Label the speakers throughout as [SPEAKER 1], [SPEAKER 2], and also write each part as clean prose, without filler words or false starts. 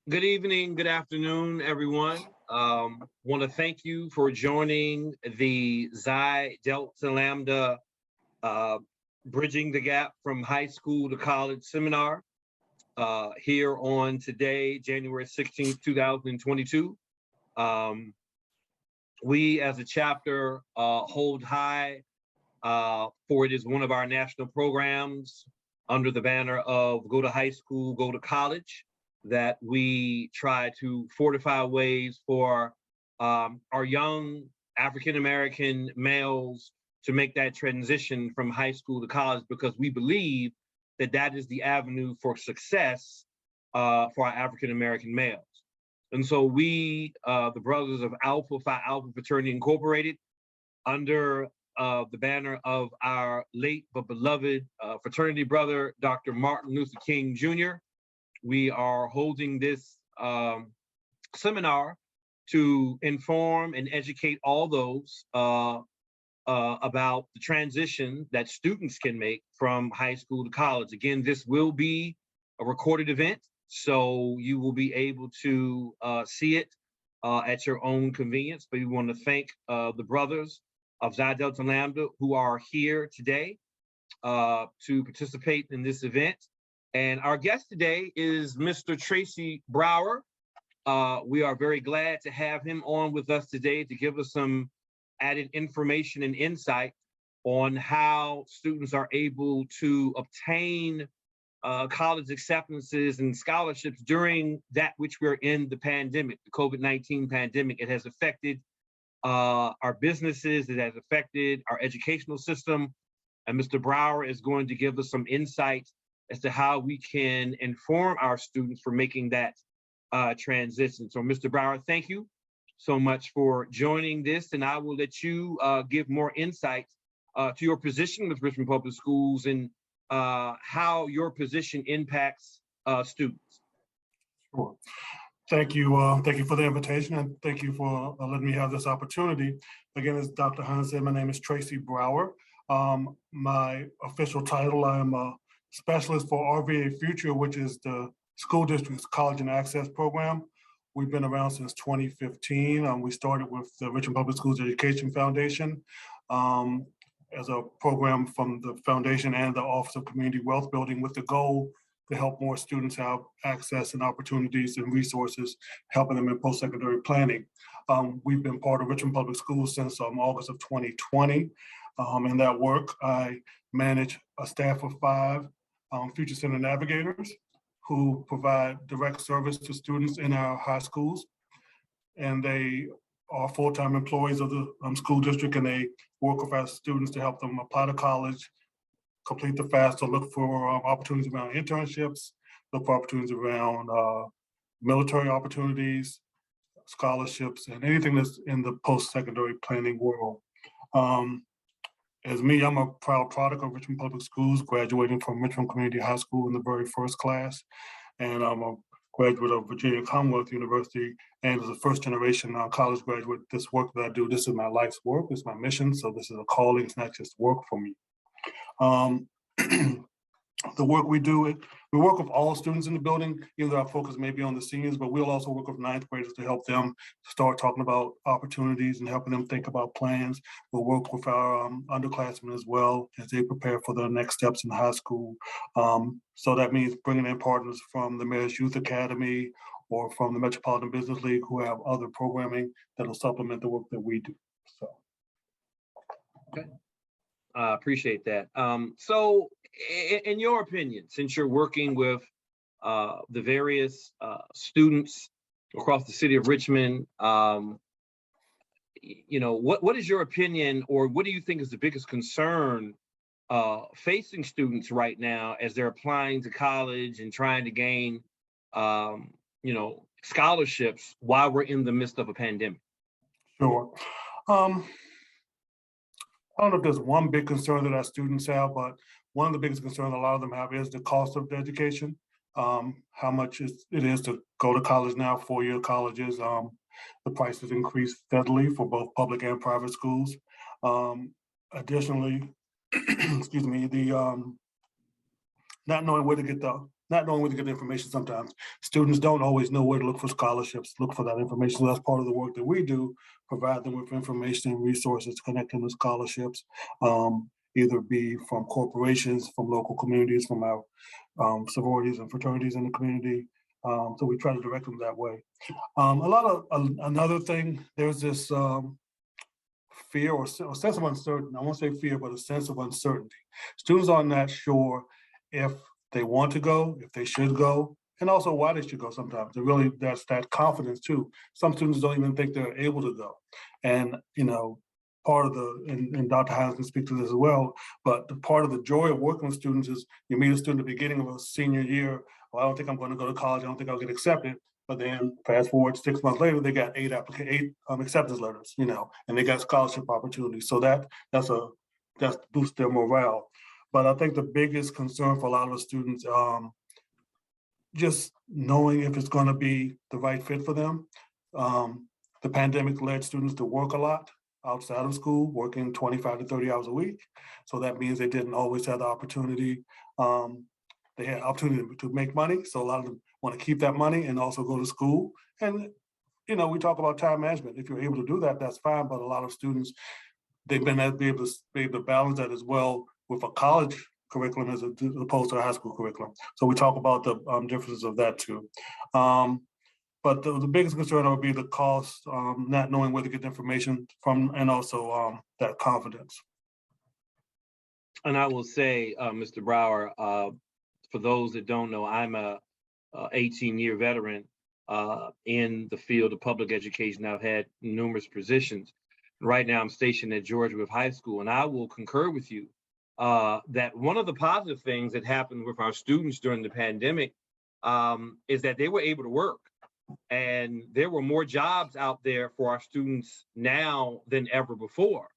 [SPEAKER 1] Good evening, good afternoon, everyone. Want to thank you for joining the Xi Delta Lambda Bridging the Gap from High School to College seminar here on today, January 16th, 2022. We as a chapter hold high for it is one of our national programs under the banner of Go to High School, Go to College, that we try to fortify ways for our young African-American males to make that transition from high school to college, because we believe that that is the avenue for success for our African-American males. And so we, the brothers of Alpha Phi Alpha Fraternity Incorporated, under the banner of our late but beloved fraternity brother, Dr. Martin Luther King Jr., we are holding this seminar to inform and educate all those about the transition that students can make from high school to college. Again, this will be a recorded event, so you will be able to see it at your own convenience. But we want to thank the brothers of Xi Delta Lambda who are here today to participate in this event. And our guest today is Mr. Tracy Brower. We are very glad to have him on with us today to give us some added information and insight on how students are able to obtain college acceptances and scholarships during that which we're in the pandemic, the COVID-19 pandemic. It has affected our businesses, it has affected our educational system, and Mr. Brower is going to give us some insight as to how we can inform our students for making that transition. So Mr. Brower, thank you so much for joining this, and I will let you give more insight to your position with Richmond Public Schools and how your position impacts students.
[SPEAKER 2] Sure. Thank you. Thank you for the invitation, and thank you for letting me have this opportunity. Again, as Dr. Hines said, my name is Tracy Brower. My official title, I am a specialist for RVA Future, which is the school district's College and Access program. We've been around since 2015. We started with the Richmond Public Schools Education Foundation as a program from the foundation and the Office of Community Wealth Building, with the goal to help more students have access and opportunities and resources, helping them in post-secondary planning. We've been part of Richmond Public Schools since August of 2020. In that work, I manage a staff of 5 Future Center navigators who provide direct service to students in our high schools. And they are full-time employees of the school district, and they work with our students to help them apply to college, complete the FAFSA, look for opportunities around internships, look for opportunities around military opportunities, scholarships, and anything that's in the post-secondary planning world. As me, I'm a proud product of Richmond Public Schools, graduating from Richmond Community High School in the very first class. And I'm a graduate of Virginia Commonwealth University, and as a first-generation college graduate, this work that I do, this is my life's work, it's my mission, so this is a calling, it's not just work for me. The work we do, we work with all students in the building, even though our focus may be on the seniors, but we'll also work with 9th graders to help them start talking about opportunities and helping them think about plans. We'll work with our underclassmen as well as they prepare for their next steps in high school. So that means bringing in partners from the Mayor's Youth Academy or from the Metropolitan Business League who have other programming that'll supplement the work that we do. So.
[SPEAKER 1] Okay. Appreciate that. So in your opinion, since you're working with the various students across the city of Richmond, you know, what is your opinion, or what do you think is the biggest concern facing students right now as they're applying to college and trying to gain, you know, scholarships while we're in the midst of a pandemic?
[SPEAKER 2] Sure. I don't know if there's one big concern that our students have, but one of the biggest concerns a lot of them have is the cost of the education. How much it is to go to college now, 4-year colleges. The prices increased steadily for both public and private schools. Additionally, excuse me, the not knowing where to get the information sometimes. Students don't always know where to look for scholarships, look for that information. So that's part of the work that we do, provide them with information and resources to connect them to scholarships, either be from corporations, from local communities, from our sororities and fraternities in the community. So we try to direct them that way. Another thing, there's this fear or sense of uncertainty. I won't say fear, but a sense of uncertainty. Students are not sure if they want to go, if they should go, and also why they should go sometimes. That's that confidence too. Some students don't even think they're able to go. And, part of and Dr. Hines can speak to this as well, but the part of the joy of working with students is you meet a student at the beginning of a senior year, well, I don't think I'm going to go to college, I don't think I'll get accepted. But then fast forward 6 months later, they got eight acceptance letters, and they got scholarship opportunities. So that boosts their morale. But I think the biggest concern for a lot of the students, just knowing if it's going to be the right fit for them. The pandemic led students to work a lot outside of school, working 25 to 30 hours a week. So that means they didn't always have the opportunity. They had opportunity to make money. So a lot of them want to keep that money and also go to school. And, we talk about time management. If you're able to do that, that's fine. But a lot of students, they've been able to balance that as well with a college curriculum as opposed to a high school curriculum. So we talk about the differences of that too. But the biggest concern would be the cost, not knowing where to get the information from, and also that confidence.
[SPEAKER 1] And I will say, Mr. Brower, for those that don't know, I'm a 18-year veteran in the field of public education. I've had numerous positions. Right now, I'm stationed at Georgia with high school, and I will concur with you that one of the positive things that happened with our students during the pandemic is that they were able to work. And there were more jobs out there for our students now than ever before.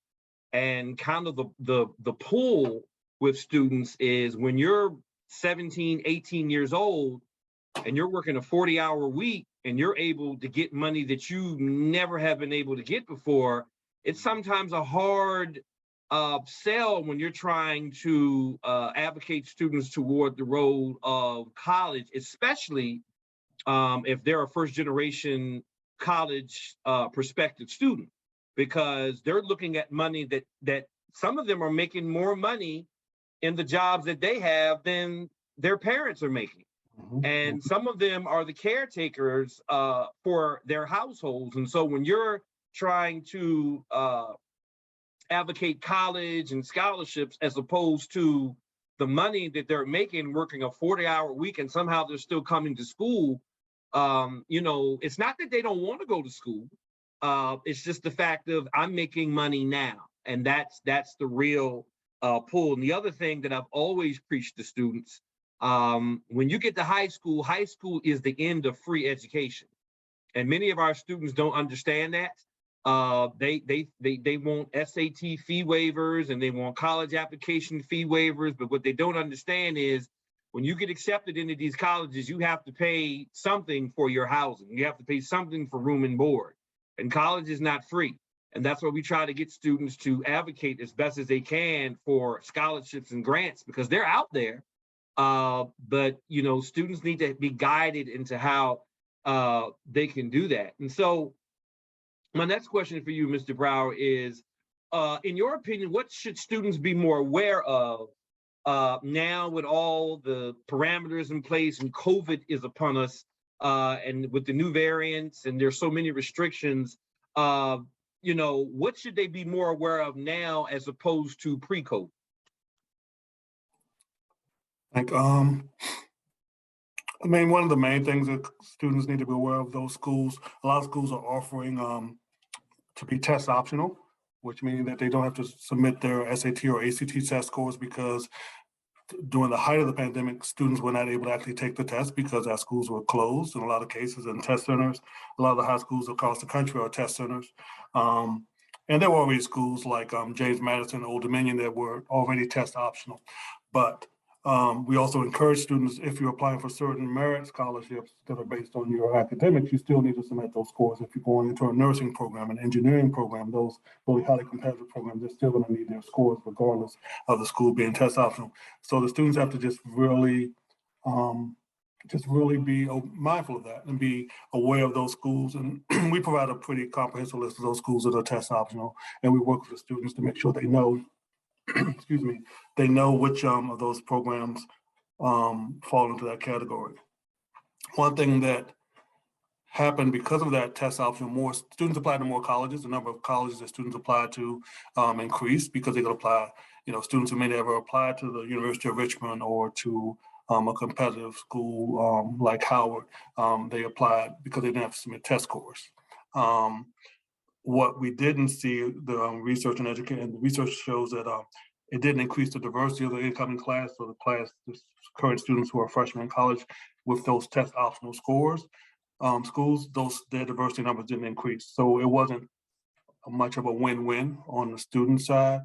[SPEAKER 1] And kind of the pull with students is when you're 17, 18 years old and you're working a 40-hour week and you're able to get money that you never have been able to get before, it's sometimes a hard sell when you're trying to advocate students toward the road of college, especially if they're a first-generation college prospective student, because they're looking at money that some of them are making more money in the jobs that they have than their parents are making. And some of them are the caretakers for their households. And so when you're trying to advocate college and scholarships as opposed to the money that they're making working a 40-hour week and somehow they're still coming to school, it's not that they don't want to go to school. It's just the fact of I'm making money now. And that's the real pull. And the other thing that I've always preached to students, when you get to high school is the end of free education. And many of our students don't understand that. They want SAT fee waivers and they want college application fee waivers. But what they don't understand is when you get accepted into these colleges, you have to pay something for your housing. You have to pay something for room and board. And college is not free. And that's why we try to get students to advocate as best as they can for scholarships and grants because they're out there. But students need to be guided into how they can do that. And so my next question for you, Mr. Brower, is, in your opinion, what should students be more aware of now with all the parameters in place and COVID is upon us, and with the new variants and there's so many restrictions, what should they be more aware of now as opposed to pre-COVID?
[SPEAKER 2] One of the main things that students need to be aware of, those schools, a lot of schools are offering to be test optional, which means that they don't have to submit their SAT or ACT test scores because during the height of the pandemic, students were not able to actually take the test because our schools were closed in a lot of cases and test centers. A lot of the high schools across the country are test centers. And there were already schools like James Madison, Old Dominion that were already test optional. But We also encourage students, if you're applying for certain merit scholarships that are based on your academics, you still need to submit those scores. If you're going into a nursing program, an engineering program, those really highly competitive programs, they're still going to need their scores regardless of the school being test optional. So the students have to just really be mindful of that and be aware of those schools. And we provide a pretty comprehensive list of those schools that are test optional, and we work with the students to make sure they know, excuse me, they know which of those programs fall into that category. One thing that happened because of that test option, more students applied to more colleges. The number of colleges that students applied to increased because they could apply, students who may never apply to the University of Richmond or to a competitive school like Howard, they applied because they didn't have to submit test scores. What we didn't see, the research and education, the research shows that it didn't increase the diversity of the incoming class, so the current students who are freshmen in college with those test optional scores, schools, their diversity numbers didn't increase. So it wasn't much of a win-win on the student side.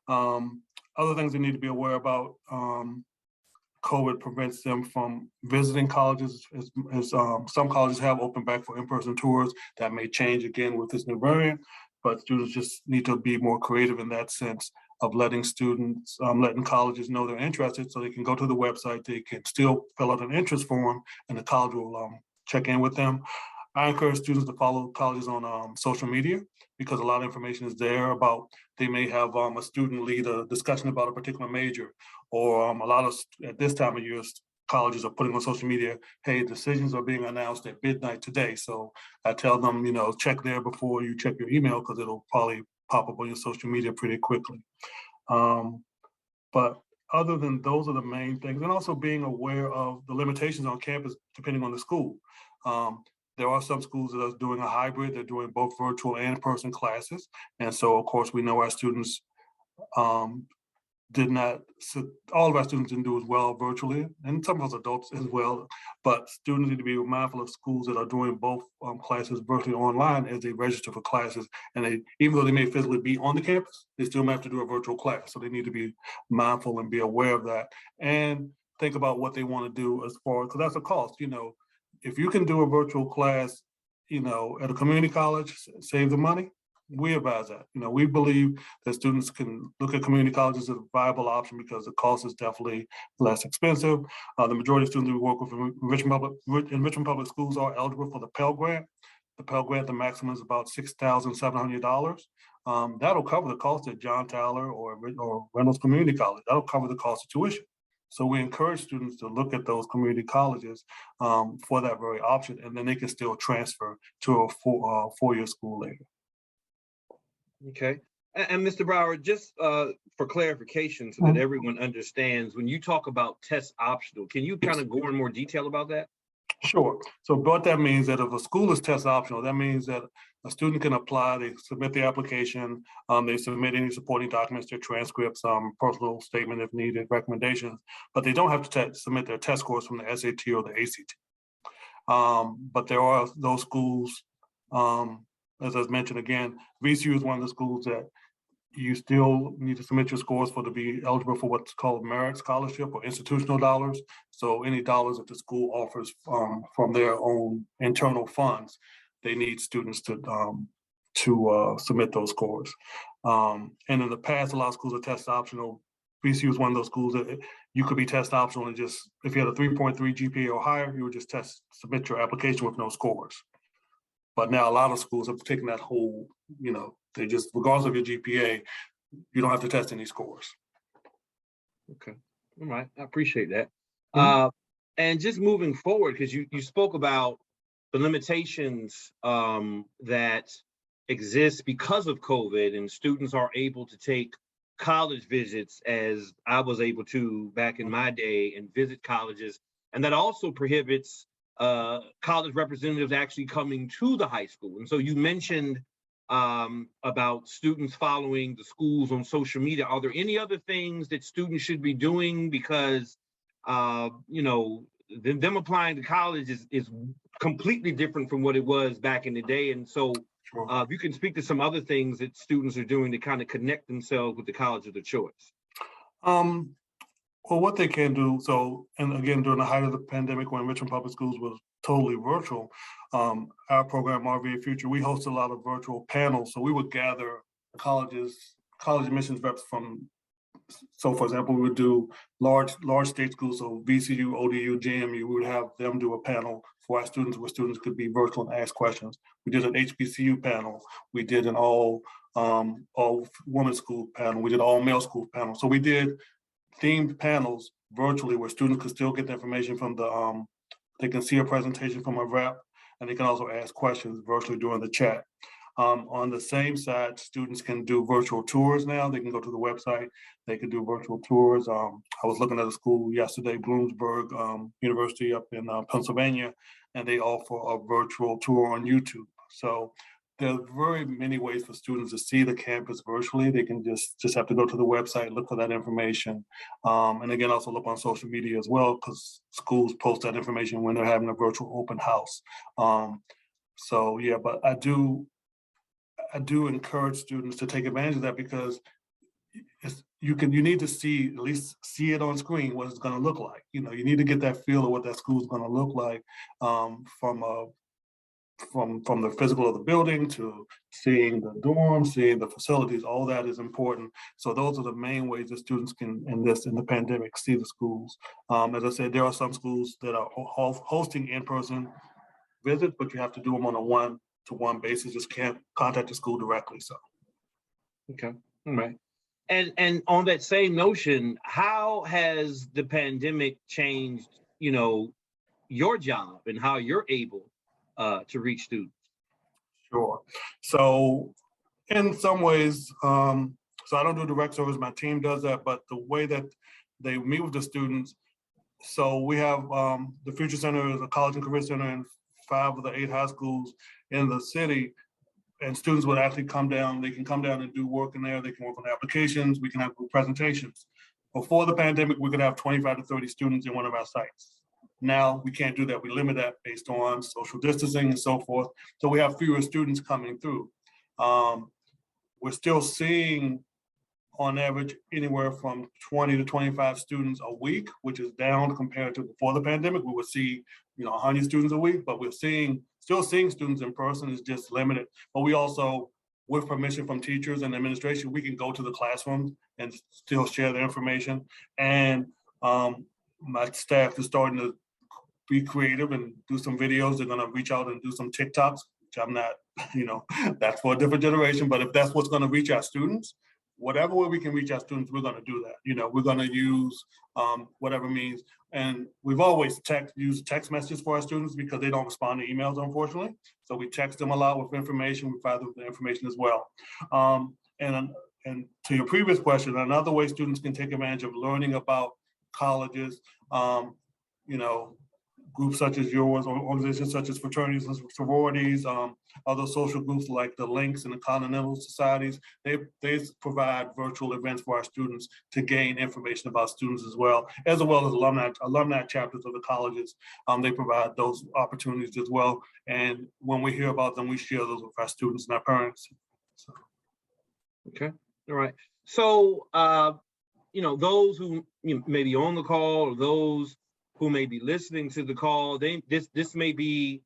[SPEAKER 2] Other things they need to be aware about, COVID prevents them from visiting colleges, as some colleges have opened back for in-person tours. That may change again with this new variant, but students just need to be more creative in that sense of letting colleges know they're interested, so they can go to the website, they can still fill out an interest form, and the college will check in with them. I encourage students to follow colleges on social media, because a lot of information is there about, they may have a student lead a discussion about a particular major, or a lot of, at this time of year, colleges are putting on social media, hey, decisions are being announced at midnight today. So I tell them, check there before you check your email, because it'll probably pop up on your social media pretty quickly. But other than those are the main things, and also being aware of the limitations on campus depending on the school. There are some schools that are doing a hybrid, they're doing both virtual and in-person classes. And so of course we know our students all of our students didn't do as well virtually, and some of us adults as well, but students need to be mindful of schools that are doing both classes virtually online as they register for classes. And even though they may physically be on the campus, they still may have to do a virtual class. So they need to be mindful and be aware of that, and think about what they want to do as far, because that's a cost. If you can do a virtual class, at a community college, save the money, we advise that. We believe that students can look at community colleges as a viable option because the cost is definitely less expensive. The majority of students we work with in Richmond Public Schools are eligible for the Pell Grant. The Pell Grant, the maximum is about $6,700. That'll cover the cost at John Tyler or Reynolds Community College. That'll cover the cost of tuition. So we encourage students to look at those community colleges for that very option, and then they can still transfer to a four-year school later.
[SPEAKER 1] Okay. And Mr. Brower, just for clarification so that everyone understands, when you talk about test optional, can you kind of go in more detail about that?
[SPEAKER 2] Sure. So what that means that if a school is test optional, that means that a student can apply, they submit the application, they submit any supporting documents, their transcripts, personal statement if needed, recommendations, but they don't have to submit their test scores from the SAT or the ACT. But there are those schools, as I mentioned again, VCU is one of the schools that you still need to submit your scores to be eligible for what's called merit scholarship or institutional dollars. So any dollars that the school offers from their own internal funds, they need students to submit those scores. And in the past, a lot of schools are test optional. VCU is one of those schools that you could be test optional and just, if you had a 3.3 GPA or higher, you would just submit your application with no scores. But now a lot of schools have taken that whole, they just, regardless of your GPA, you don't have to test any scores.
[SPEAKER 1] Okay. All right. I appreciate that. And just moving forward, because you spoke about the limitations that exist because of COVID, and students are able to take college visits as I was able to back in my day and visit colleges. And that also prohibits college representatives actually coming to the high school. And so you mentioned about students following the schools on social media. Are there any other things that students should be doing? Because, them applying to college is completely different from what it was back in the day. And so if you can speak to some other things that students are doing to kind of connect themselves with the college of their choice.
[SPEAKER 2] Well, what they can do, so, and again, during the height of the pandemic when Richmond Public Schools was totally virtual, our program, RVA Future, we host a lot of virtual panels. So we would gather colleges, college admissions reps from, so for example, we would do large state schools, so VCU, ODU, JMU, we would have them do a panel for our students where students could be virtual and ask questions. We did an HBCU panel. We did an all women's school panel. We did all male school panel. So we did themed panels virtually where students could still get the information from the, they can see a presentation from a rep, and they can also ask questions virtually during the chat. On the same side, students can do virtual tours now. They can go to the website, they can do virtual tours. I was looking at a school yesterday, Bloomsburg University up in Pennsylvania, and they offer a virtual tour on YouTube. So there are very many ways for students to see the campus virtually. They can just have to go to the website, look for that information. And again, also look on social media as well, because schools post that information when they're having a virtual open house. So yeah, but I do encourage students to take advantage of that, because you need to see, at least see it on screen, what it's going to look like. You know, you need to get that feel of what that school is going to look like, from the physical of the building to seeing the dorms, seeing the facilities. All that is important. So those are the main ways that students can, in the pandemic, see the schools. As I said, there are some schools that are hosting in-person visits, but you have to do them on a one-to-one basis. Just can't contact the school directly. So.
[SPEAKER 1] Okay, all right. And on that same notion, how has the pandemic changed, your job and how you're able to reach students?
[SPEAKER 2] Sure. So in some ways, so I don't do direct service, my team does that, but the way that they meet with the students, so we have the Future Center is a college and career center in 5 of the 8 high schools in the city, and students would actually come down. They can come down and do work in there. They can work on applications. We can have group presentations. Before the pandemic, we could have 25 to 30 students in one of our sites. Now we can't do that. We limit that based on social distancing and so forth. So we have fewer students coming through. We're still seeing on average anywhere from 20 to 25 students a week, which is down compared to before the pandemic. We would see 100 students a week, but we're still seeing students in person. Is just limited. But we also, with permission from teachers and administration, we can go to the classrooms and still share the information. And my staff is starting to be creative and do some videos. They're going to reach out and do some TikToks, which I'm not, that's for a different generation. But if that's what's going to reach our students, whatever way we can reach our students, we're going to do that. We're going to use whatever means. And we've always used text messages for our students because they don't respond to emails, unfortunately. So we text them a lot with information. We provide them with the information as well. And to your previous question, another way students can take advantage of learning about colleges, groups such as yours, or organizations such as fraternities and sororities, other social groups like the Links and the Continental Societies, they provide virtual events for our students to gain information about students as well as alumni chapters of the colleges. They provide those opportunities as well. And when we hear about them, we share those with our students and our parents. So. Okay.
[SPEAKER 1] All right. So, those who may be on the call, or those who may be listening to the call, this may be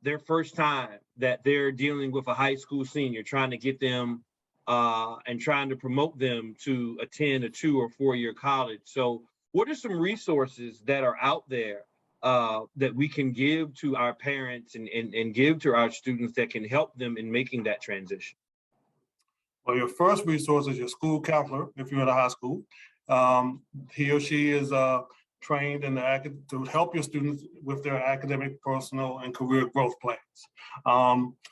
[SPEAKER 1] their first time that they're dealing with a high school senior, trying to get them and trying to promote them to attend a 2 or 4 year college. So what are some resources that are out there that we can give to our parents and give to our students that can help them in making that transition?
[SPEAKER 2] Well, your first resource is your school counselor, if you're at a high school. He or she is trained to help your students with their academic, personal, and career growth plans.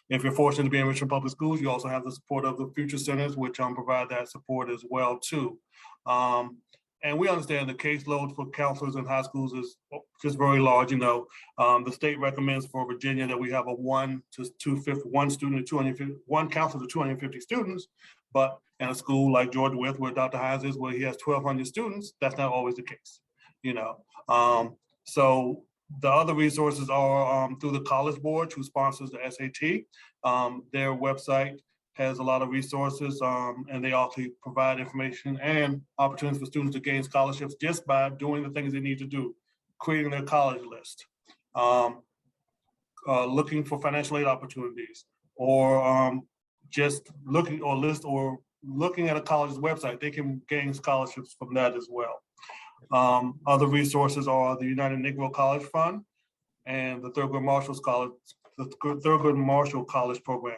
[SPEAKER 2] If you're fortunate to be in Richmond Public Schools, you also have the support of the Future Centers, which provide that support as well too. And we understand the caseload for counselors in high schools is just very large. The state recommends for Virginia that we have one counselor to 250 students, but in a school like Georgia where Dr. Hines is, where he has 1,200 students, that's not always the case. So the other resources are through the College Board, who sponsors the SAT. Their website has a lot of resources, and they also provide information and opportunities for students to gain scholarships just by doing the things they need to do, creating their college list, looking for financial aid opportunities, or just looking at a college's website. They can gain scholarships from that as well. Other resources are the United Negro College Fund and the Thurgood Marshall College Program.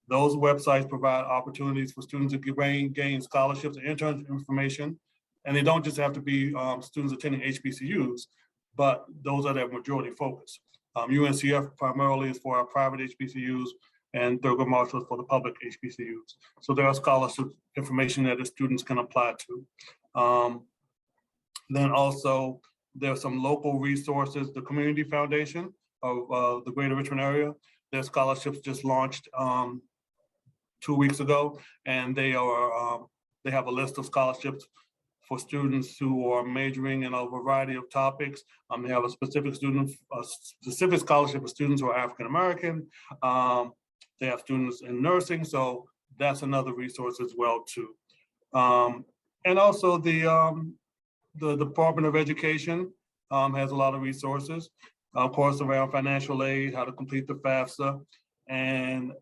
[SPEAKER 2] Those websites provide opportunities for students to gain scholarships and internship information. And they don't just have to be students attending HBCUs, but those are their majority focus. UNCF primarily is for our private HBCUs, and Thurgood Marshall is for the public HBCUs. So there are scholarship information that the students can apply to. Then also, there are some local resources. The Community Foundation of the Greater Richmond area, their scholarships just launched 2 weeks ago, and they have a list of scholarships for students who are majoring in a variety of topics. They have a specific scholarship for students who are African American. They have students in nursing, so that's another resource as well too. And also the Department of Education has a lot of resources, of course, around financial aid, how to complete the FAFSA, and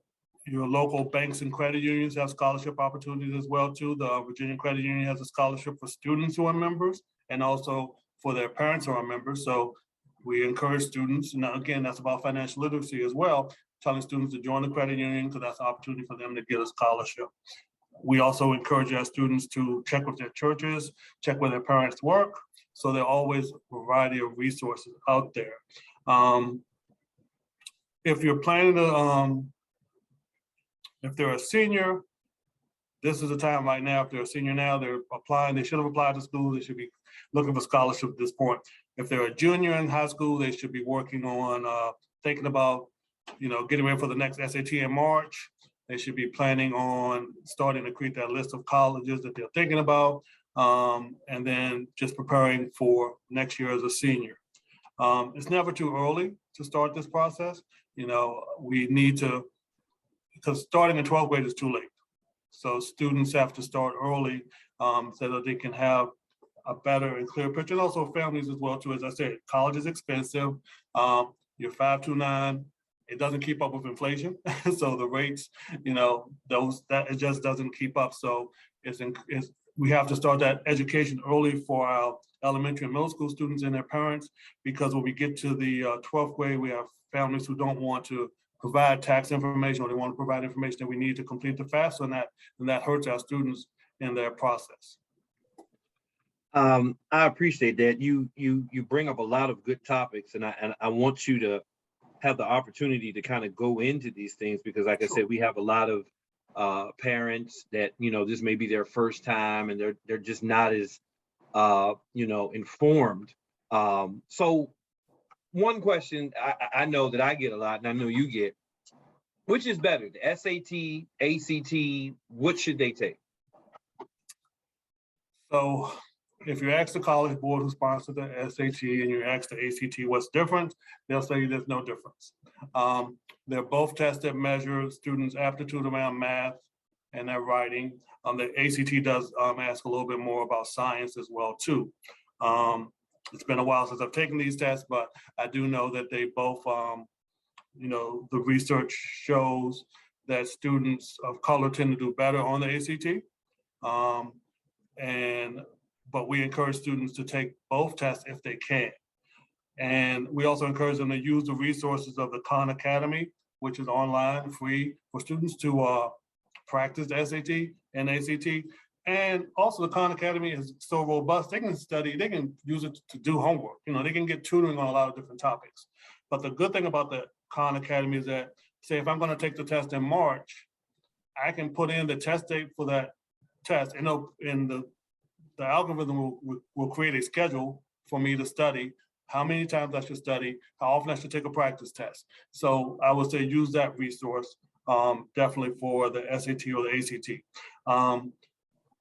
[SPEAKER 2] your local banks and credit unions have scholarship opportunities as well too. The Virginia Credit Union has a scholarship for students who are members and also for their parents who are members. So we encourage students, and again, that's about financial literacy as well, telling students to join the credit union because that's an opportunity for them to get a scholarship. We also encourage our students to check with their churches, check where their parents work. So there are always a variety of resources out there. If you're planning to, if they're a senior, this is the time right now. If they're a senior now, they're applying, they should have applied to school, they should be looking for scholarship at this point. If they're a junior in high school, they should be working on thinking about, getting ready for the next SAT in March. They should be planning on starting to create that list of colleges that they're thinking about, and then just preparing for next year as a senior. It's never too early to start this process. We need to, because starting in 12th grade is too late. So students have to start early so that they can have a better and clear picture, and also families as well too. As I said, college is expensive. Your 529, it doesn't keep up with inflation. So the rates, it just doesn't keep up. So we have to start that education early for our elementary and middle school students and their parents, because when we get to the 12th grade, we have families who don't want to provide tax information, or they want to provide information that we need to complete the FAFSA, and that hurts our students in their process.
[SPEAKER 1] I appreciate that. You bring up a lot of good topics, and I want you to have the opportunity to kind of go into these things, because like I said, we have a lot of parents that, this may be their first time and they're just not as, informed. So one question I know that I get a lot, and I know you get, which is better, the SAT, ACT, what should they take?
[SPEAKER 2] So if you ask the College Board who sponsored the SAT and you ask the ACT what's different, they'll say there's no difference. They're both tests that measure students' aptitude around math and their writing. The ACT does ask a little bit more about science as well too. It's been a while since I've taken these tests, but I do know that they both, the research shows that students of color tend to do better on the ACT. But we encourage students to take both tests if they can. And we also encourage them to use the resources of the Khan Academy, which is online, free for students to practice the SAT and ACT. And also the Khan Academy is so robust, they can study, they can use it to do homework. They can get tutoring on a lot of different topics. But the good thing about the Khan Academy is that, say, if I'm gonna take the test in March, I can put in the test date for that test, and the algorithm will create a schedule for me to study, how many times I should study, how often I should take a practice test. So I would say use that resource definitely for the SAT or the ACT.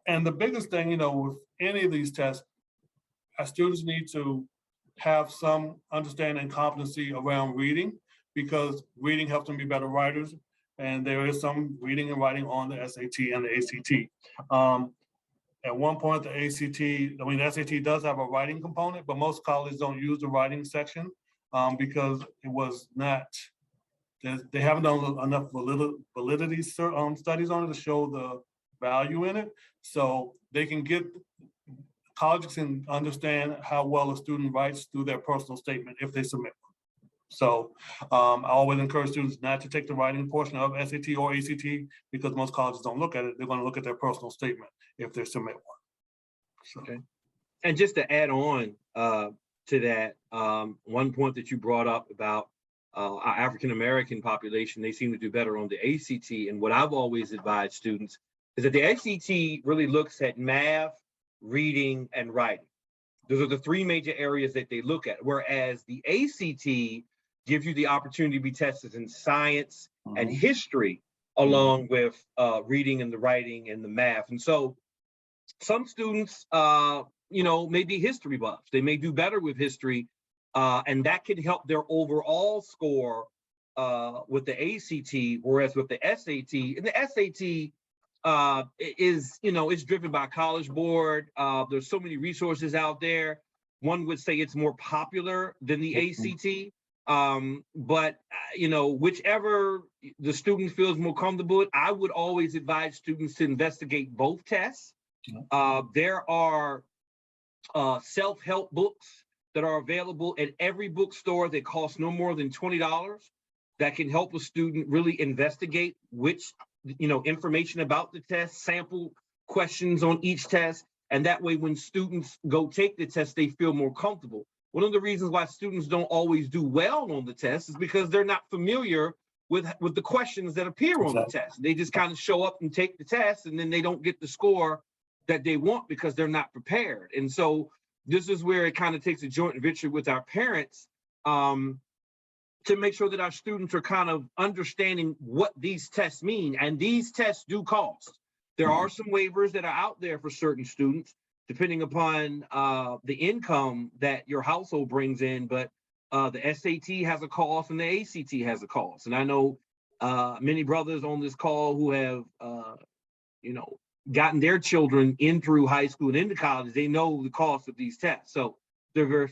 [SPEAKER 2] And the biggest thing, with any of these tests, our students need to have some understanding and competency around reading, because reading helps them be better writers. and there is some reading and writing on the SAT and the ACT. At one point, the SAT does have a writing component, but most colleges don't use the writing section because it was not, they haven't done enough validity studies on it to show the value in it. So colleges can understand how well a student writes through their personal statement if they submit. So I always encourage students not to take the writing portion of SAT or ACT because most colleges don't look at it. They're going to look at their personal statement if they submit one. So.
[SPEAKER 1] Okay. And just to add on to that, one point that you brought up about our African-American population, they seem to do better on the ACT. And what I've always advised students is that the ACT really looks at math, reading, and writing. Those are the three major areas that they look at, whereas the ACT gives you the opportunity to be tested in science and history, along with reading and the writing and the math. And so some students, may be history buffs. They may do better with history, and that can help their overall score with the ACT, whereas with the SAT, and the SAT is driven by College Board. There's so many resources out there. One would say it's more popular than the ACT, but whichever the student feels more comfortable with, I would always advise students to investigate both tests. There are self-help books that are available at every bookstore that cost no more than $20 that can help a student really investigate which information about the test, sample questions on each test, and that way when students go take the test, they feel more comfortable. One of the reasons why students don't always do well on the test is because they're not familiar with the questions that appear on the test. They just kind of show up and take the test, and then they don't get the score that they want because they're not prepared. And so this is where it kind of takes a joint venture with our parents to make sure that our students are kind of understanding what these tests mean. And these tests do cost. There are some waivers that are out there for certain students, depending upon the income that your household brings in, but the SAT has a cost and the ACT has a cost. And I know many brothers on this call who have, gotten their children in through high school and into college. They know the cost of these tests. So they're very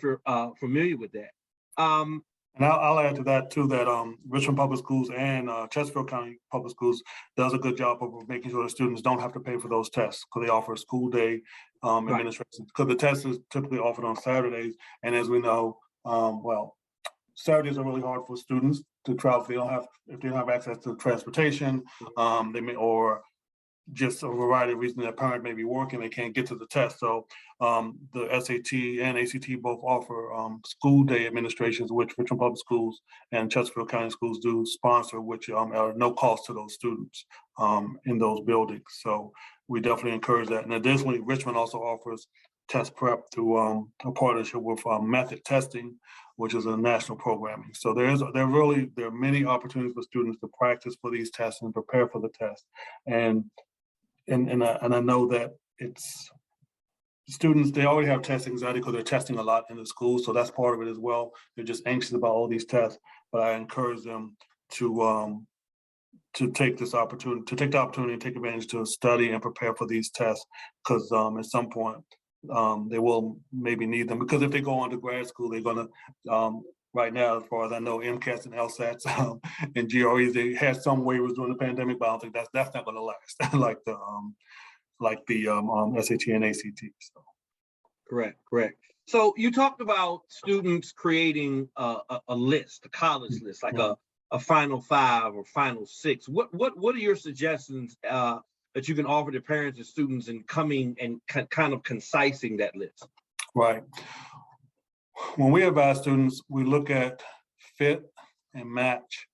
[SPEAKER 1] familiar with that.
[SPEAKER 2] And I'll add to that too, that Richmond Public Schools and Chesterfield County Public Schools does a good job of making sure the students don't have to pay for those tests because they offer a school day administration. Because the test is typically offered on Saturdays, and as we know, Saturdays are really hard for students to travel if they don't have access to transportation. They may, or just a variety of reasons, that parent may be working, they can't get to the test. So the SAT and ACT both offer school day administrations, which Richmond Public Schools and Chesterfield County Schools do sponsor, which are no cost to those students in those buildings. So we definitely encourage that. And additionally, Richmond also offers test prep through a partnership with Method Testing, which is a national programming. So there are many opportunities for students to practice for these tests and prepare for the test. And I know that it's students, they already have test anxiety because they're testing a lot in the school. So that's part of it as well. They're just anxious about all these tests, but I encourage them to take the opportunity and take advantage to study and prepare for these tests, because at some point they will maybe need them, because if they go on to grad school, they're going to, right now, as far as I know, MCATs and LSATs and GREs, they had some waivers during the pandemic, but I don't think that's not going to last like the SAT and ACT. So.
[SPEAKER 1] Correct. So you talked about students creating a list, a college list, like a Final Five or Final Six. What are your suggestions that you can offer to parents and students in coming and kind of concising that list?
[SPEAKER 2] Right. When we advise students, we look at fit and match.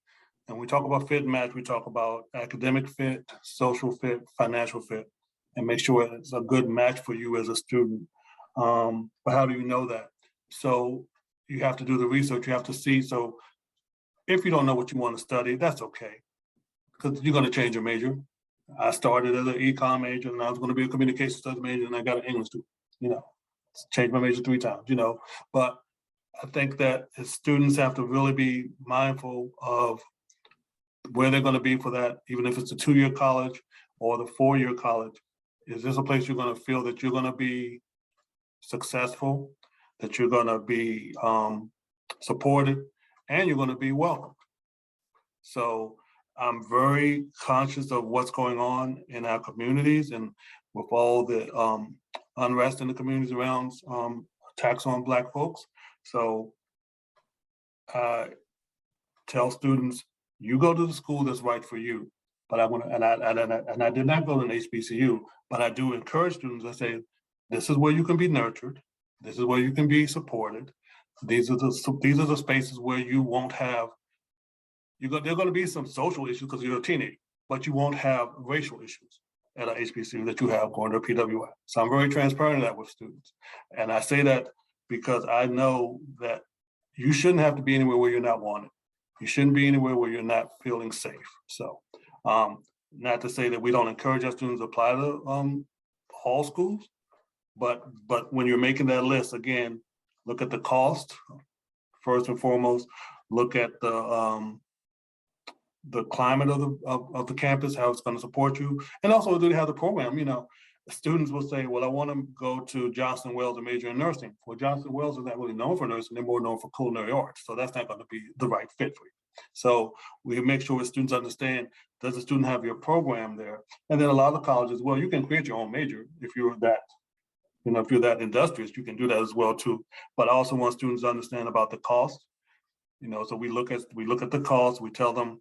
[SPEAKER 2] And we talk about fit and match, we talk about academic fit, social fit, financial fit, and make sure it's a good match for you as a student. But how do you know that? So you have to do the research, you have to see. So if you don't know what you want to study, that's okay, because you're going to change your major. I started as an econ major, and I was going to be a communication studies major, and I got an English student, changed my major 3 times, but I think that as students have to really be mindful of where they're going to be for that, even if it's a 2-year college or the 4-year college. Is this a place you're going to feel that you're going to be successful, that you're going to be supported, and you're going to be welcomed? So I'm very conscious of what's going on in our communities and with all the unrest in the communities around attacks on Black folks. So I tell students, you go to the school that's right for you. But I want to, and I did not go to an HBCU, but I do encourage students. I say, this is where you can be nurtured. This is where you can be supported. These are the spaces where you won't have. There are going to be some social issues because you're a teenager, but you won't have racial issues at an HBCU that you have going to a PWI. So I'm very transparent in that with students. And I say that because I know that you shouldn't have to be anywhere where you're not wanted. You shouldn't be anywhere where you're not feeling safe. So not to say that we don't encourage our students to apply to all schools, but when you're making that list, again, look at the cost, first and foremost, look at the climate of the campus, how it's going to support you, and also do they have the program. You know, students will say, well, I want to go to Johnson Wales and major in nursing. Well, Johnson Wales is not really known for nursing, they're more known for culinary arts. So that's not going to be the right fit for you. So we make sure students understand, does the student have your program there? And then a lot of colleges, well, you can create your own major if you're that, if you're that industrious, you can do that as well too. But I also want students to understand about the cost. So we look at the cost, we tell them,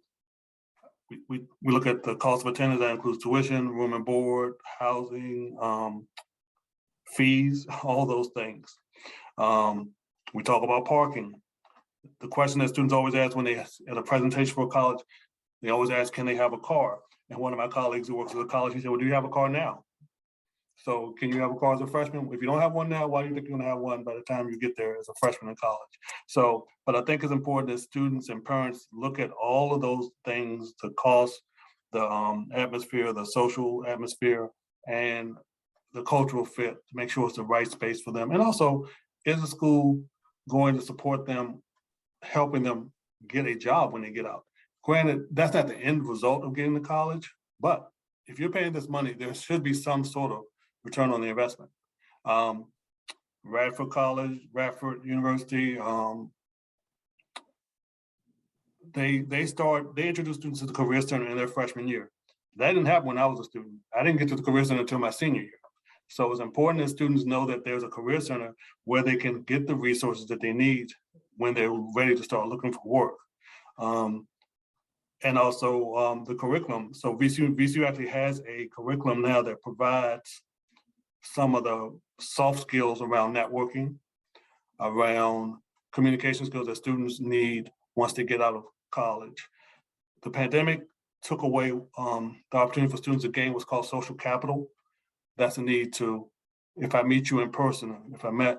[SPEAKER 2] we look at the cost of attendance. That includes tuition, room and board, housing, fees, all those things. We talk about parking. The question that students always ask when they at a presentation for a college, they always ask, can they have a car? And one of my colleagues who works at the college, he said, well, do you have a car now? So can you have a car as a freshman? If you don't have one now, why do you think you're gonna have one by the time you get there as a freshman in college? So, but I think it's important that students and parents look at all of those things, the cost, the atmosphere, the social atmosphere, and the cultural fit to make sure it's the right space for them. And also, is the school going to support them, helping them get a job when they get out? Granted, that's not the end result of getting to college, but if you're paying this money, there should be some sort of return on the investment. Radford College, Radford University, they introduce students to the Career Center in their freshman year. That didn't happen when I was a student. I didn't get to the Career Center until my senior year. So it's important that students know that there's a Career Center where they can get the resources that they need when they're ready to start looking for work. And also the curriculum. So VCU actually has a curriculum now that provides some of the soft skills around networking, around communication skills that students need once they get out of college. The pandemic took away the opportunity for students to gain what's called social capital. That's a need to, if I meet you in person, if I met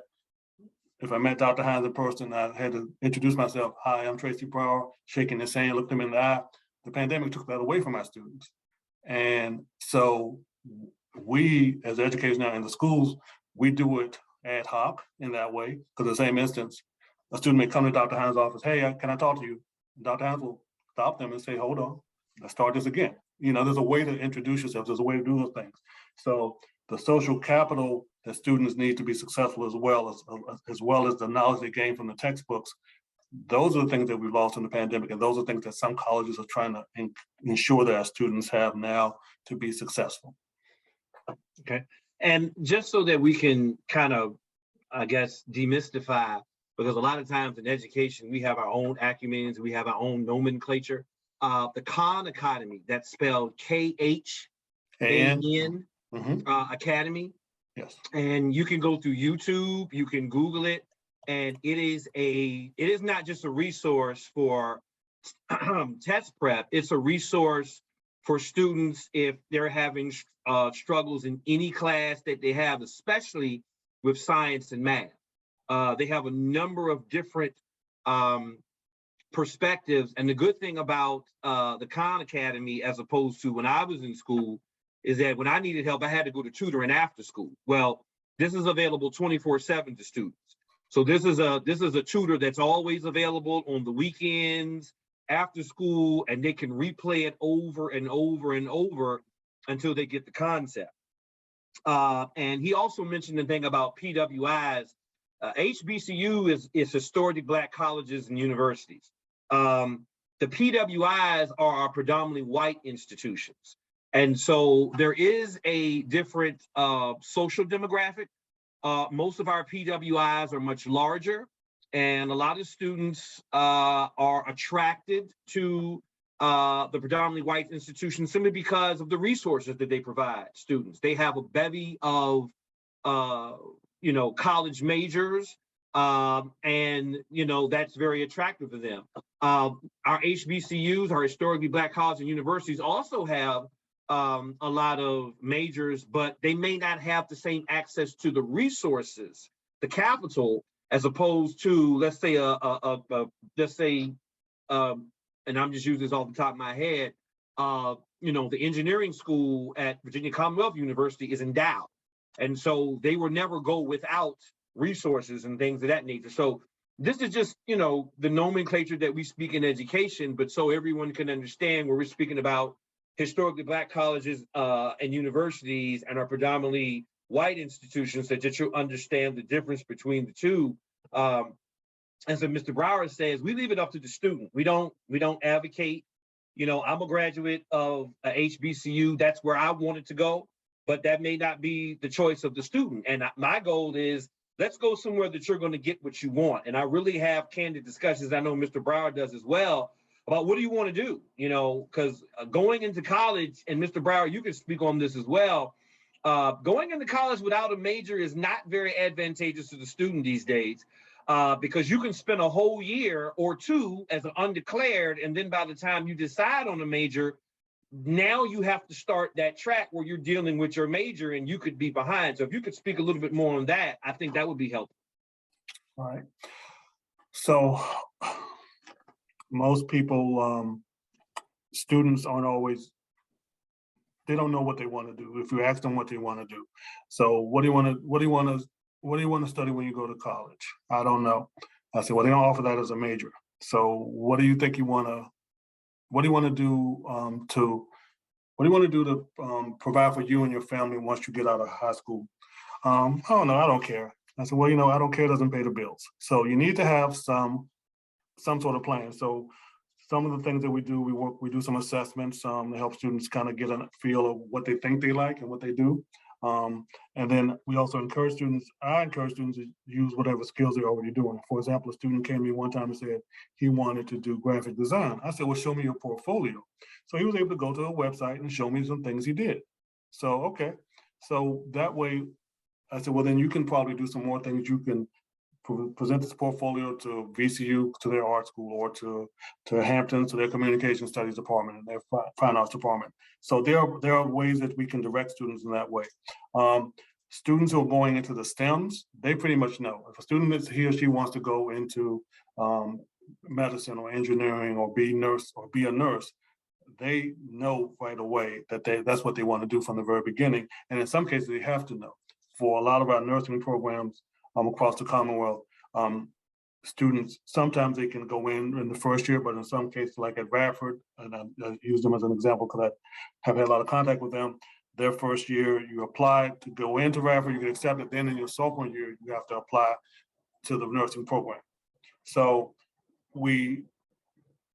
[SPEAKER 2] Dr. Hines in person, I had to introduce myself. Hi, I'm Tracy Brower, shaking his hand, looked him in the eye. The pandemic took that away from our students. And so we, as educators now in the schools, we do it ad hoc in that way. Because in the same instance, a student may come to Dr. Hines' office, hey, can I talk to you? And Dr. Hines will stop them and say, hold on, let's start this again. There's a way to introduce yourself. There's a way to do those things. So the social capital that students need to be successful as well as the knowledge they gain from the textbooks, those are the things that we've lost in the pandemic. And those are things that some colleges are trying to ensure that our students have now to be successful.
[SPEAKER 1] Okay. And just so that we can kind of, I guess, demystify, because a lot of times in education, we have our own acumens, we have our own nomenclature. The Khan Academy, that's spelled Khan Academy.
[SPEAKER 2] Yes.
[SPEAKER 1] And you can go through YouTube, you can Google it, and it is not just a resource for test prep, it's a resource for students if they're having struggles in any class that they have, especially with science and math. They have a number of different perspectives. And the good thing about the Khan Academy, as opposed to when I was in school, is that when I needed help, I had to go to tutoring after school. Well, this is available 24/7 to students. So this is a tutor that's always available on the weekends, after school, and they can replay it over and over and over until they get the concept. And he also mentioned the thing about PWIs. HBCU is historically Black colleges and universities. The PWIs are our predominantly white institutions. And so there is a different social demographic. Most of our PWIs are much larger, and a lot of students are attracted to the predominantly white institutions simply because of the resources that they provide students. They have a bevy of college majors, and that's very attractive to them. Our HBCUs, our historically Black colleges and universities, also have a lot of majors, but they may not have the same access to the resources, the capital, as opposed to, let's say, and I'm just using this off the top of my head, the engineering school at Virginia Commonwealth University is endowed. And so they will never go without resources and things of that nature. So this is just, the nomenclature that we speak in education, but so everyone can understand where we're speaking about historically Black colleges and universities and our predominantly white institutions, so that you'll understand the difference between the two. And so Mr. Brower says, we leave it up to the student. We don't advocate. I'm a graduate of a HBCU. That's where I wanted to go, but that may not be the choice of the student. And my goal is, let's go somewhere that you're going to get what you want. And I really have candid discussions, I know Mr. Brower does as well, about what do you want to do? Because going into college, and Mr. Brower, you can speak on this as well, going into college without a major is not very advantageous to the student these days. Because you can spend a whole year or two as an undeclared, and then by the time you decide on a major, now you have to start that track where you're dealing with your major and you could be behind. So if you could speak a little bit more on that, I think that would be helpful.
[SPEAKER 2] All right. So most people, students aren't always, they don't know what they want to do. If you ask them what they want to do. So what do you want to study when you go to college? I don't know. I said, well, they don't offer that as a major. So what do you think you want to, what do you want to do to provide for you and your family once you get out of high school? I don't know, I don't care. I said, well, I don't care doesn't pay the bills. So you need to have some sort of plan. So some of the things that we do, we do some assessments to help students kind of get a feel of what they think they like and what they do. And then we also encourage students, I encourage students to use whatever skills they're already doing. For example, a student came to me one time and said he wanted to do graphic design. I said, well, show me your portfolio. So he was able to go to a website and show me some things he did. So, okay. So that way, I said, well, then you can probably do some more things. You can present this portfolio to VCU, to their art school, or to Hampton, to their communication studies department and their fine arts department. So there are ways that we can direct students in that way. Students who are going into the STEMs, they pretty much know. If a student he or she wants to go into medicine or engineering or be a nurse, they know right away that that's what they want to do from the very beginning. And in some cases, they have to know. For a lot of our nursing programs across the Commonwealth, students, sometimes they can go in the first year, but in some cases, like at Radford, and I use them as an example because I have had a lot of contact with them, their first year, you apply to go into Radford, you get accepted, then in your sophomore year, you have to apply to the nursing program. So we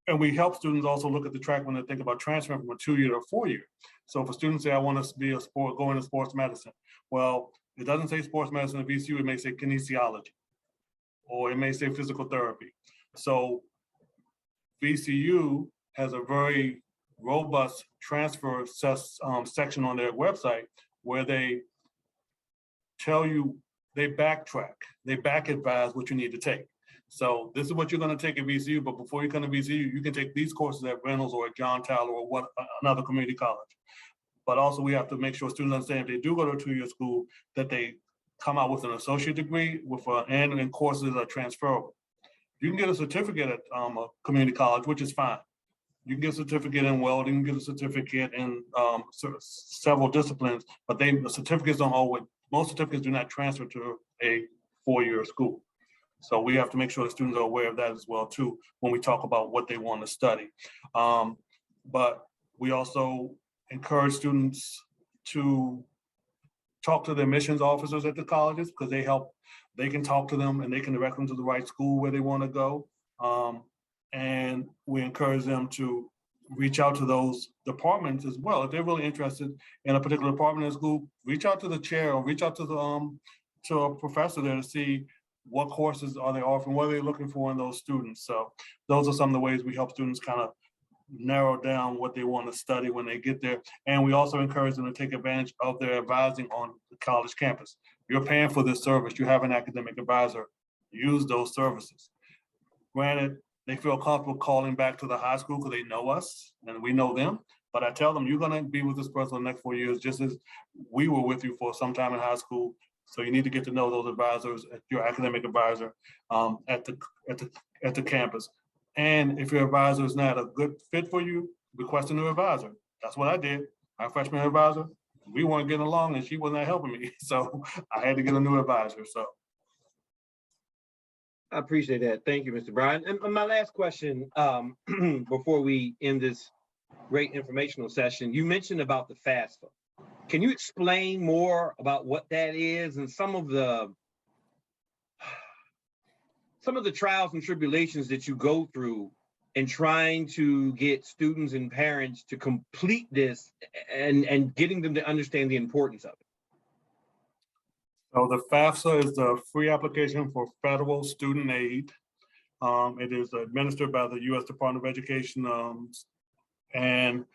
[SPEAKER 2] help students also look at the track when they think about transferring from a 2-year to a 4-year. So if a student say, I want to be go into sports medicine, well, it doesn't say sports medicine at VCU, it may say kinesiology, or it may say physical therapy. So VCU has a very robust transfer section on their website where they tell you, they backtrack, they back advise what you need to take. So this is what you're going to take at VCU, but before you come to VCU, you can take these courses at Reynolds or at John Tyler or another community college. But also we have to make sure students understand if they do go to a 2-year school, that they come out with an associate degree and courses that are transferable. You can get a certificate at a community college, which is fine. You can get a certificate in welding, you can get a certificate in several disciplines, but the certificates don't always, most certificates do not transfer to a 4-year school. So we have to make sure the students are aware of that as well too, when we talk about what they want to study. But we also encourage students to talk to their admissions officers at the colleges, because they can talk to them and they can direct them to the right school where they want to go. And we encourage them to reach out to those departments as well. If they're really interested in a particular department in school, reach out to the chair or reach out to to a professor there to see what courses are they offering, what are they looking for in those students. So those are some of the ways we help students kind of narrow down what they want to study when they get there. And we also encourage them to take advantage of their advising on the college campus. You're paying for this service, you have an academic advisor, use those services. Granted, they feel comfortable calling back to the high school because they know us and we know them. But I tell them, you're going to be with this person the next 4 years, just as we were with you for some time in high school. So you need to get to know those advisors, your academic advisor at the campus. And if your advisor is not a good fit for you, request a new advisor. That's what I did. My freshman advisor, we weren't getting along and she was not helping me. So I had to get a new advisor. So.
[SPEAKER 1] I appreciate that. Thank you, Mr. Bryan. And my last question before we end this great informational session, you mentioned about the FAFSA. Can you explain more about what that is and some of the trials and tribulations that you go through in trying to get students and parents to complete this and getting them to understand the importance of it?
[SPEAKER 2] So the FAFSA is the free application for federal student aid. It is administered by the U.S. Department of Education, and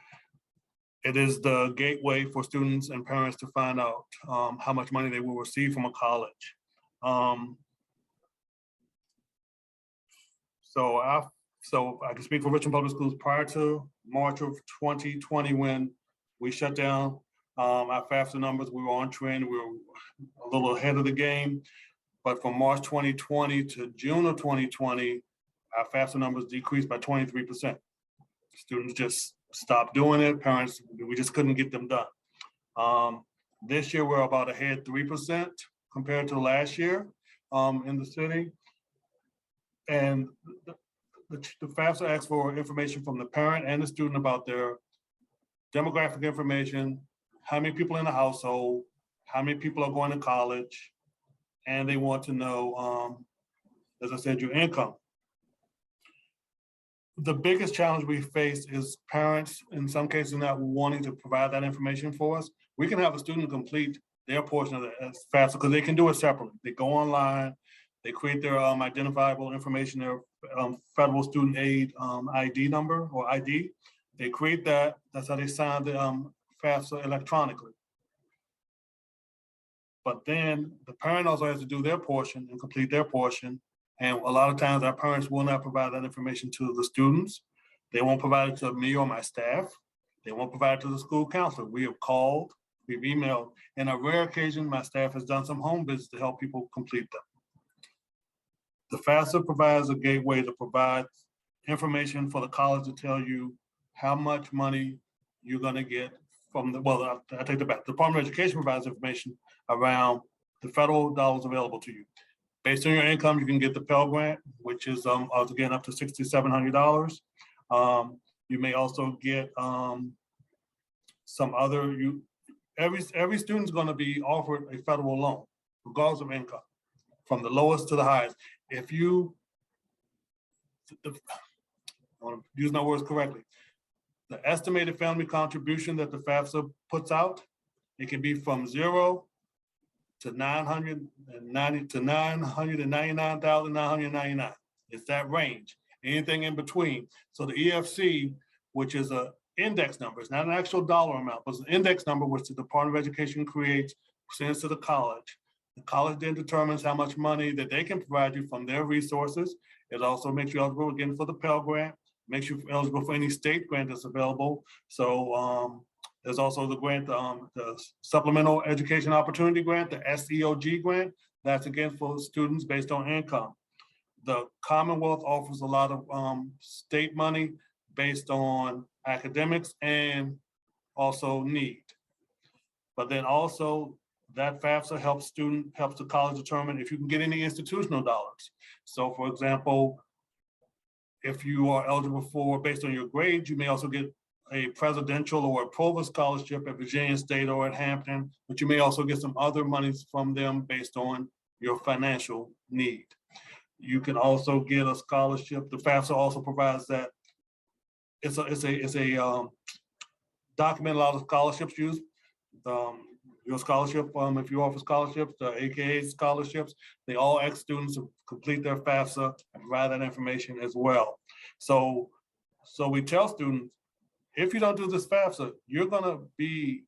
[SPEAKER 2] it is the gateway for students and parents to find out how much money they will receive from a college. So I can speak for Richmond Public Schools. Prior to March of 2020, when we shut down our FAFSA numbers, we were on trend. We were a little ahead of the game. But from March 2020 to June of 2020, our FAFSA numbers decreased by 23%. Students just stopped doing it. Parents, we just couldn't get them done. This year, we're about ahead 3% compared to last year in the city. And the FAFSA asks for information from the parent and the student about their demographic information, how many people in the household, how many people are going to college, and they want to know, as I said, your income. The biggest challenge we face is parents, in some cases, not wanting to provide that information for us. We can have a student complete their portion of it as FAFSA because they can do it separately. They go online, they create their identifiable information, their federal student aid ID number or ID. They create that. That's how they sign the FAFSA electronically. But then the parent also has to do their portion and complete their portion. And a lot of times our parents will not provide that information to the students. They won't provide it to me or my staff. They won't provide it to the school counselor. We have called, we've emailed, and on a rare occasion, my staff has done some home visits to help people complete them. The FAFSA provides a gateway to provide information for the college to tell you how much money you're gonna get from the, well, I take that back. The Department of Education provides information around the federal dollars available to you. Based on your income, you can get the Pell Grant, which is again up to $6,700. You may also get some other. Every student's going to be offered a federal loan, regardless of income, from the lowest to the highest. If you, I want to use my words correctly, the estimated family contribution that the FAFSA puts out, it can be from 0 to $999,999. It's that range. Anything in between. So the EFC, which is an index number, it's not an actual dollar amount, but it's an index number which the Department of Education creates, sends to the college. The college then determines how much money that they can provide you from their resources. It also makes you eligible again for the Pell Grant, makes you eligible for any state grant that's available. So there's also the grant, the Supplemental Education Opportunity Grant, the SEOG grant. That's again for students based on income. The Commonwealth offers a lot of state money based on academics and also need. But then also that FAFSA helps the college determine if you can get any institutional dollars. So for example, if you are eligible for, based on your grades, you may also get a presidential or a provost scholarship at Virginia State or at Hampton, but you may also get some other monies from them based on your financial need. You can also get a scholarship. The FAFSA also provides that it's a document a lot of scholarships use. Your scholarship, if you offer scholarships, the AKA scholarships, they all ask students to complete their FAFSA and provide that information as well. So we tell students, if you don't do this FAFSA, you're gonna be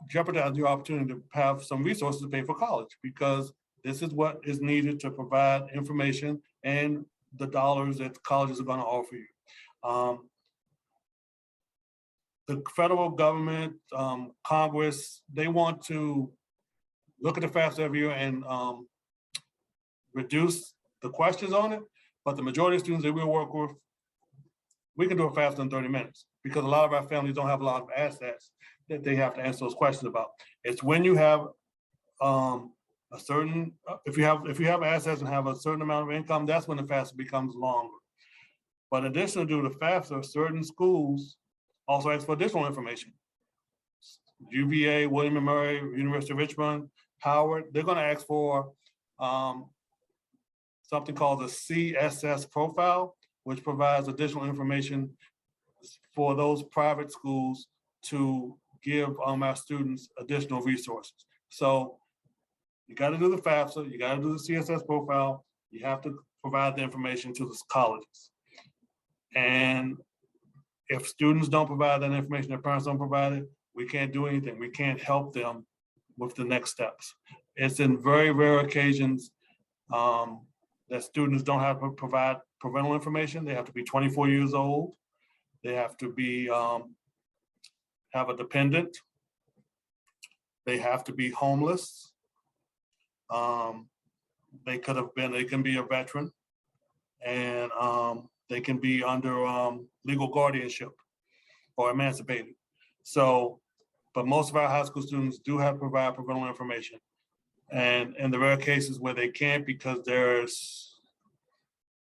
[SPEAKER 2] jeopardizing your opportunity to have some resources to pay for college, because this is what is needed to provide information and the dollars that colleges are gonna offer you. The federal government, Congress, they want to look at the FAFSA every year and reduce the questions on it, but the majority of students that we work with, we can do a FAFSA in 30 minutes, because a lot of our families don't have a lot of assets that they have to answer those questions about. It's when you have a certain, if you have assets and have a certain amount of income, that's when the FAFSA becomes longer. But in addition to the FAFSA, certain schools also ask for additional information. UVA, William & Mary, University of Richmond, Howard, they're gonna ask for something called the CSS profile, which provides additional information for those private schools to give our students additional resources. So you gotta do the FAFSA, you gotta do the CSS profile, you have to provide the information to the colleges. And if students don't provide that information, their parents don't provide it, we can't do anything. We can't help them with the next steps. It's in very rare occasions that students don't have to provide parental information. They have to be 24 years old. They have to be have a dependent. They have to be homeless. They can be a veteran, and they can be under legal guardianship or emancipated. So, but most of our high school students do have to provide parental information. And in the rare cases where they can't, because there's,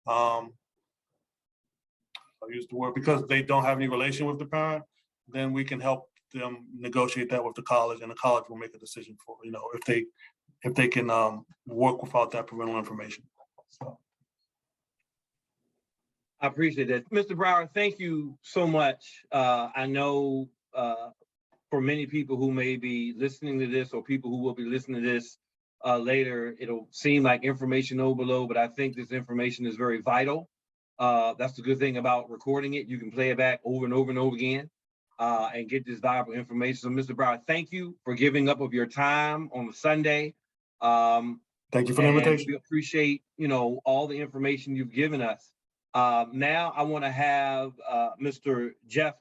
[SPEAKER 2] I'll use the word, because they don't have any relation with the parent, then we can help them negotiate that with the college, and the college will make a decision for, if they can work without that parental information. So.
[SPEAKER 1] I appreciate that. Mr. Brower, thank you so much. I know for many people who may be listening to this, or people who will be listening to this later, it'll seem like information overload, but I think this information is very vital. That's the good thing about recording it. You can play it back over and over and over again and get this valuable information. So Mr. Brower, thank you for giving up of your time on a Sunday.
[SPEAKER 2] Thank you for the invitation.
[SPEAKER 1] We appreciate, all the information you've given us. Now I want to have Mr. Jeff